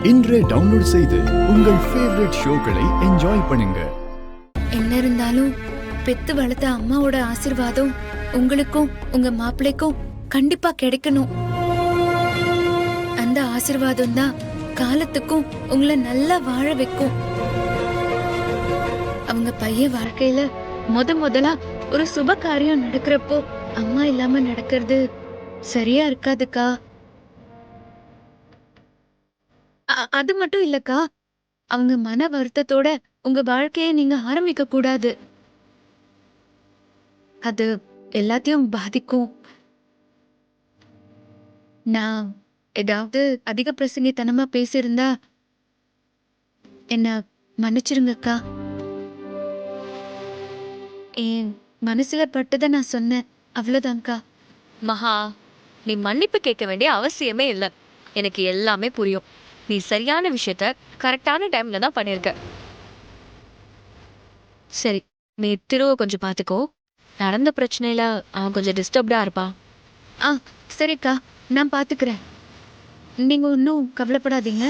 இன்றே டவுன்லோட் செய்து உங்கள் ஃபேவரட் ஷோக்களை என்ஜாய் பண்ணுங்க. என்ன இருந்தாலும் பெத்து வளர்த்த அம்மாவோட ஆசீர்வாதம் உங்களுக்கும் உங்க மாப்பிள்ளைக்கும் கண்டிப்பா கிடைக்கணும். அந்த ஆசீர்வாதம் தான் காலத்துக்கும் உங்களை நல்லா வாழ வைக்கும். அவங்க பையன் வாழ்க்கையில முதலா ஒரு சுப காரியம் நடக்கிறப்போ அம்மா இல்லாம நடக்கிறது சரியா இருக்காதுக்கா. அது மட்டும் இல்லக்கா, அவங்க மன வருத்தத்தோட உங்க வாழ்க்கையை நீங்க ஆரம்பிக்க கூடாது. அது எல்லாத்தையும் பாதிக்கும். நான் ஏதாவது அதிக பிரசங்கித்தனமா பேசியிருந்தா என்ன மன்னிச்சிருங்கக்கா. என் மனசுல பட்டதை நான் சொன்னேன், அவ்வளவுதான்க்கா. மகா, நீ மன்னிப்பு கேட்க வேண்டிய அவசியமே இல்லை. எனக்கு எல்லாமே புரியும். நீ சரியான விஷயத்த கரெக்டான டைம்ல தான் பண்ணியிருக்க. சரி, நீ திருவை கொஞ்சம் பார்த்துக்கோ. நடந்த பிரச்சனையில அவன் கொஞ்சம் டிஸ்டர்ப்டா இருப்பான். சரிக்கா, நான் பாத்துக்கிறேன். நீங்க ஒன்றும் கவலைப்படாதீங்க.